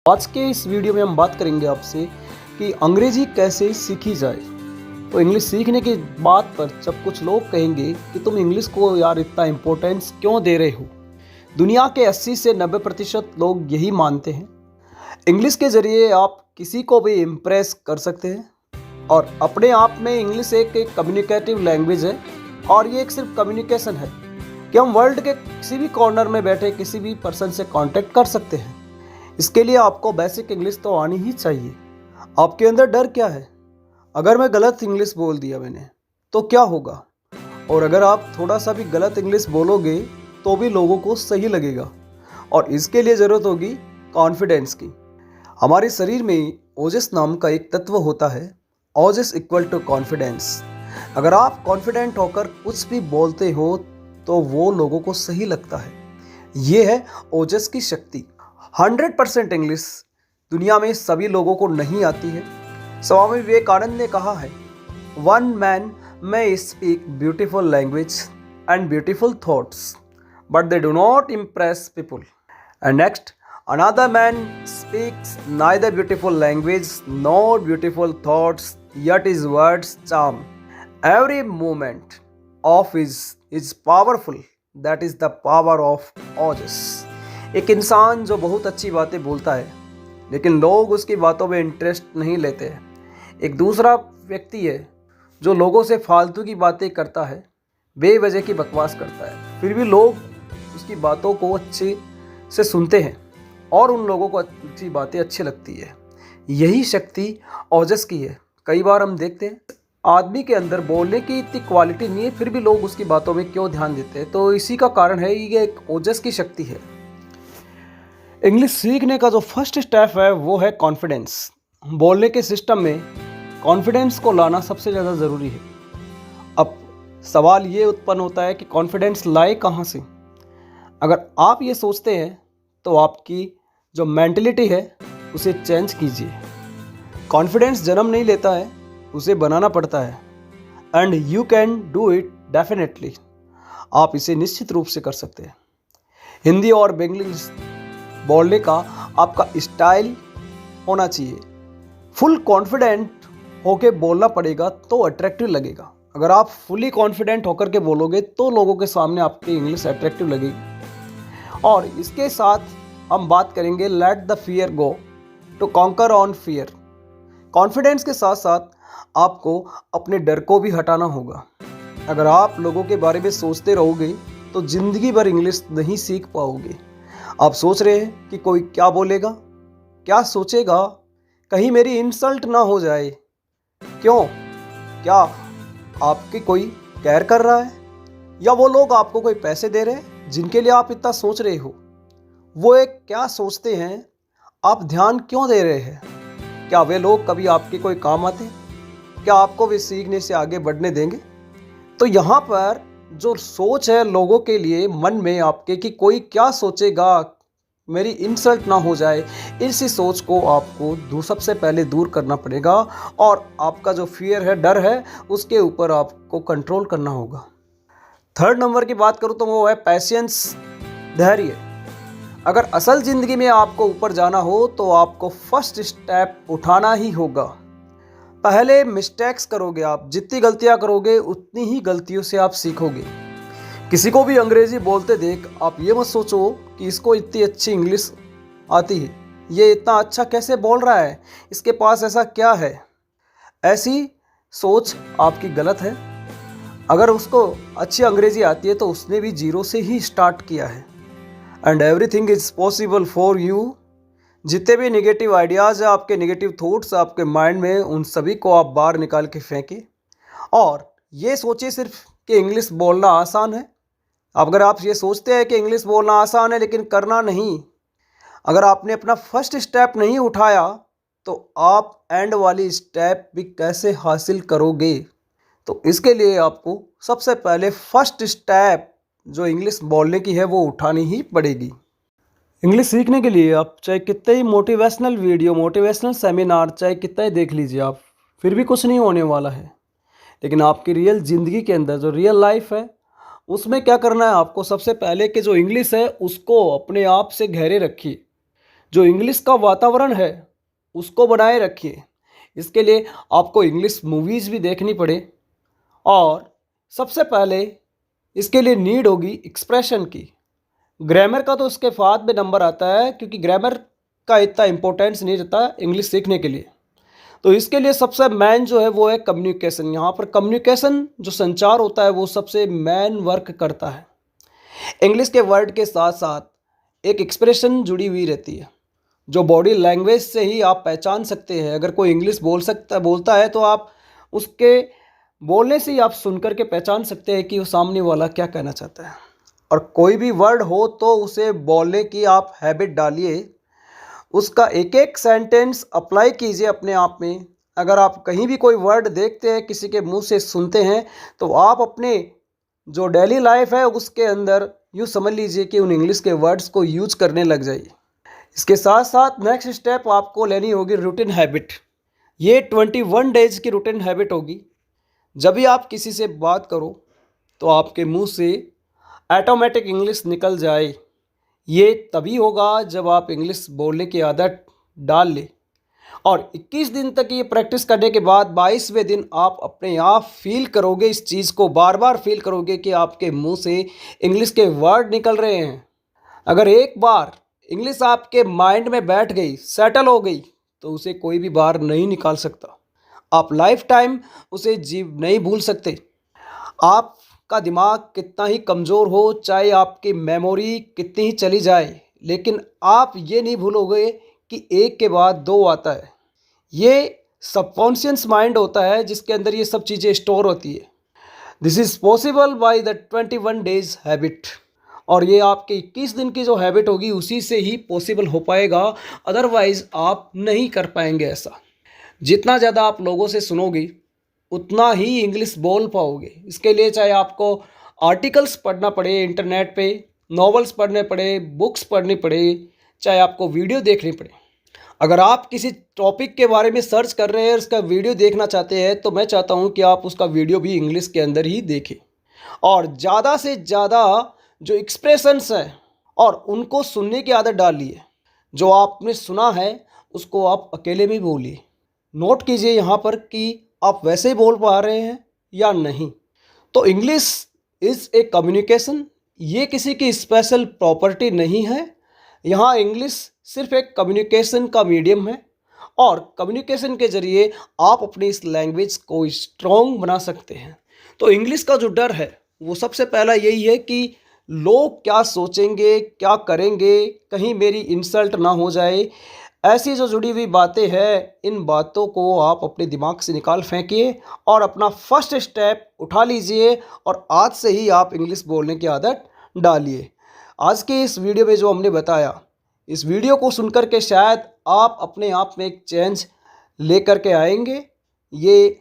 आज के इस वीडियो में हम बात करेंगे आपसे कि अंग्रेजी कैसे सीखी जाए। तो इंग्लिश सीखने की बात पर जब कुछ लोग कहेंगे कि तुम इंग्लिश को यार इतना इम्पोर्टेंस क्यों दे रहे हो, दुनिया के 80 से 90% लोग यही मानते हैं। इंग्लिश के ज़रिए आप किसी को भी इम्प्रेस कर सकते हैं और अपने आप में इंग्लिश एक कम्युनिकेटिव लैंग्वेज है और ये एक सिर्फ कम्युनिकेशन है कि हम वर्ल्ड के किसी भी कॉर्नर में बैठे किसी भी पर्सन से कांटेक्ट कर सकते हैं। इसके लिए आपको बेसिक इंग्लिश तो आनी ही चाहिए। आपके अंदर डर क्या है? अगर मैं गलत इंग्लिश बोल दिया मैंने तो क्या होगा? और अगर आप थोड़ा सा भी गलत इंग्लिश बोलोगे तो भी लोगों को सही लगेगा। और इसके लिए ज़रूरत होगी कॉन्फिडेंस की। हमारे शरीर में ओजस नाम का एक तत्व होता है, ओजस इक्वल टू कॉन्फिडेंस। अगर आप कॉन्फिडेंट होकर कुछ भी बोलते हो तो वो लोगों को सही लगता है। ये है ओजस की शक्ति। 100% इंग्लिश दुनिया में सभी लोगों को नहीं आती है। स्वामी विवेकानंद ने कहा है, one man may speak beautiful language and beautiful thoughts, but they do not impress people. And next, another man speaks neither beautiful language nor beautiful thoughts, yet his words charm. Every moment of his is powerful. That is the power of others. एक इंसान जो बहुत अच्छी बातें बोलता है लेकिन लोग उसकी बातों में इंटरेस्ट नहीं लेते हैं। एक दूसरा व्यक्ति है जो लोगों से फालतू की बातें करता है, बेवजह की बकवास करता है, फिर भी लोग उसकी बातों को अच्छे से सुनते हैं और उन लोगों को उसकी बातें अच्छी लगती है। यही शक्ति ओजस की है। कई बार हम देखते हैं आदमी के अंदर बोलने की इतनी क्वालिटी नहीं है, फिर भी लोग उसकी बातों में क्यों ध्यान देते हैं? तो इसी का कारण है, ये एक ओजस की शक्ति है। इंग्लिश सीखने का जो फर्स्ट स्टेप है वो है कॉन्फिडेंस। बोलने के सिस्टम में कॉन्फिडेंस को लाना सबसे ज़्यादा ज़रूरी है। अब सवाल ये उत्पन्न होता है कि कॉन्फिडेंस लाए कहाँ से? अगर आप ये सोचते हैं तो आपकी जो मेंटलिटी है उसे चेंज कीजिए। कॉन्फिडेंस जन्म नहीं लेता है, उसे बनाना पड़ता है। And you can do it definitely. आप इसे निश्चित रूप से कर सकते हैं। हिंदी और इंग्लिश बोलने का आपका स्टाइल होना चाहिए। फुल कॉन्फिडेंट होके बोलना पड़ेगा तो अट्रैक्टिव लगेगा। अगर आप फुली कॉन्फिडेंट होकर के बोलोगे तो लोगों के सामने आपकी इंग्लिश अट्रैक्टिव लगेगी। और इसके साथ हम बात करेंगे let the fear go to conquer on fear. Confidence के साथ साथ आपको अपने डर को भी हटाना होगा। अगर आप लोगों के बारे में सोचते रहोगे तो ज़िंदगी भर इंग्लिश नहीं सीख पाओगे। आप सोच रहे हैं कि कोई क्या बोलेगा, क्या सोचेगा, कहीं मेरी इंसल्ट ना हो जाए। क्यों? क्या आपकी कोई केयर कर रहा है? या वो लोग आपको कोई पैसे दे रहे हैं जिनके लिए आप इतना सोच रहे हो? वो एक क्या सोचते हैं, आप ध्यान क्यों दे रहे हैं? क्या वे लोग कभी आपके कोई काम आते हैं? क्या आपको वे सीखने से आगे बढ़ने देंगे? तो यहाँ पर जो सोच है लोगों के लिए मन में आपके कि कोई क्या सोचेगा, मेरी इंसल्ट ना हो जाए, इसी सोच को आपको सबसे पहले दूर करना पड़ेगा। और आपका जो फियर है, डर है, उसके ऊपर आपको कंट्रोल करना होगा। थर्ड नंबर की बात करूँ तो वो है पेशेंस, धैर्य। अगर असल ज़िंदगी में आपको ऊपर जाना हो तो आपको फर्स्ट स्टेप उठाना ही होगा। पहले मिस्टेक्स करोगे आप, जितनी गलतियां करोगे उतनी ही गलतियों से आप सीखोगे। किसी को भी अंग्रेजी बोलते देख आप ये मत सोचो कि इसको इतनी अच्छी इंग्लिश आती है, ये इतना अच्छा कैसे बोल रहा है, इसके पास ऐसा क्या है। ऐसी सोच आपकी गलत है। अगर उसको अच्छी अंग्रेजी आती है तो उसने भी जीरो से ही स्टार्ट किया है। And everything is possible for you. जितने भी नेगेटिव आइडियाज़ हैं, आपके नेगेटिव थॉट्स आपके माइंड में, उन सभी को आप बाहर निकाल के फेंकें और ये सोचिए सिर्फ कि इंग्लिश बोलना आसान है। अगर आप ये सोचते हैं कि इंग्लिश बोलना आसान है लेकिन करना नहीं, अगर आपने अपना फर्स्ट स्टेप नहीं उठाया तो आप एंड वाली स्टेप भी कैसे हासिल करोगे? तो इसके लिए आपको सबसे पहले फर्स्ट स्टेप जो इंग्लिश बोलने की है वो उठानी ही पड़ेगी। इंग्लिश सीखने के लिए आप चाहे कितने ही मोटिवेशनल वीडियो, मोटिवेशनल सेमिनार चाहे कितना ही देख लीजिए आप, फिर भी कुछ नहीं होने वाला है। लेकिन आपकी रियल ज़िंदगी के अंदर जो रियल लाइफ है उसमें क्या करना है आपको? सबसे पहले कि जो इंग्लिश है उसको अपने आप से गहरे रखिए। जो इंग्लिश का वातावरण है उसको बनाए रखिए। इसके लिए आपको इंग्लिश मूवीज़ भी देखनी पड़े और सबसे पहले इसके लिए नीड होगी एक्सप्रेशन की। ग्रामर का तो उसके बाद में नंबर आता है, क्योंकि ग्रामर का इतना इम्पोर्टेंस नहीं रहता इंग्लिश सीखने के लिए। तो इसके लिए सबसे मेन जो है वो है कम्युनिकेशन। यहाँ पर कम्युनिकेशन जो संचार होता है वो सबसे मेन वर्क करता है। इंग्लिश के वर्ड के साथ साथ एक एक्सप्रेशन जुड़ी हुई रहती है, जो बॉडी लैंग्वेज से ही आप पहचान सकते हैं। अगर कोई इंग्लिश बोलता है तो आप उसके बोलने से ही आप सुनकर के पहचान सकते हैं कि वो सामने वाला क्या कहना चाहता है। और कोई भी वर्ड हो तो उसे बोलने की आप हैबिट डालिए, उसका एक एक सेंटेंस अप्लाई कीजिए अपने आप में। अगर आप कहीं भी कोई वर्ड देखते हैं, किसी के मुंह से सुनते हैं, तो आप अपने जो डेली लाइफ है उसके अंदर यूँ समझ लीजिए कि उन इंग्लिश के वर्ड्स को यूज करने लग जाइए। इसके साथ साथ नेक्स्ट स्टेप आपको लेनी होगी रूटीन हैबिट। ये 21 डेज की रूटीन हैबिट होगी। जब भी आप किसी से बात करो तो आपके मुंह से ऑटोमेटिक इंग्लिश निकल जाए। ये तभी होगा जब आप इंग्लिश बोलने की आदत डाल लें। और 21 दिन तक ये प्रैक्टिस करने के बाद 22वें दिन आप अपने आप फील करोगे, इस चीज़ को बार बार फील करोगे कि आपके मुंह से इंग्लिश के वर्ड निकल रहे हैं। अगर एक बार इंग्लिश आपके माइंड में बैठ गई, सेटल हो गई, तो उसे कोई भी बाहर नहीं निकाल सकता। आप लाइफ टाइम उसे नहीं भूल सकते। आपका दिमाग कितना ही कमज़ोर हो, चाहे आपकी मेमोरी कितनी ही चली जाए, लेकिन आप ये नहीं भूलोगे कि एक के बाद दो आता है। ये सबकॉन्शियस माइंड होता है जिसके अंदर ये सब चीज़ें स्टोर होती है। This is possible by the 21 days habit. और ये आपके 21 दिन की जो हैबिट होगी उसी से ही पॉसिबल हो पाएगा, अदरवाइज़ आप नहीं कर पाएंगे ऐसा। जितना ज़्यादा आप लोगों से सुनोगे उतना ही इंग्लिश बोल पाओगे। इसके लिए चाहे आपको आर्टिकल्स पढ़ना पड़े इंटरनेट पे, नॉवेल्स पढ़ने पड़े, बुक्स पढ़नी पड़े, चाहे आपको वीडियो देखनी पड़े। अगर आप किसी टॉपिक के बारे में सर्च कर रहे हैं, उसका वीडियो देखना चाहते हैं, तो मैं चाहता हूं कि आप उसका वीडियो भी इंग्लिश के अंदर ही देखें। और ज़्यादा से ज़्यादा जो एक्सप्रेशंस हैं और उनको सुनने की आदत डालिए। जो आपने सुना है उसको आप अकेले में बोलिए। नोट कीजिए यहाँ पर कि आप वैसे ही बोल पा रहे हैं या नहीं। तो इंग्लिश इज़ ए कम्युनिकेशन। ये किसी की स्पेशल प्रॉपर्टी नहीं है। यहाँ इंग्लिश सिर्फ एक कम्युनिकेशन का मीडियम है और कम्युनिकेशन के ज़रिए आप अपनी इस लैंग्वेज को स्ट्रॉन्ग बना सकते हैं। तो इंग्लिश का जो डर है वो सबसे पहला यही है कि लोग क्या सोचेंगे, क्या करेंगे, कहीं मेरी इंसल्ट ना हो जाए। ऐसी जो जुड़ी हुई बातें हैं, इन बातों को आप अपने दिमाग से निकाल फेंकिए और अपना फर्स्ट स्टेप उठा लीजिए और आज से ही आप इंग्लिश बोलने की आदत डालिए। आज के इस वीडियो में जो हमने बताया, इस वीडियो को सुनकर के शायद आप अपने आप में एक चेंज लेकर के आएंगे। ये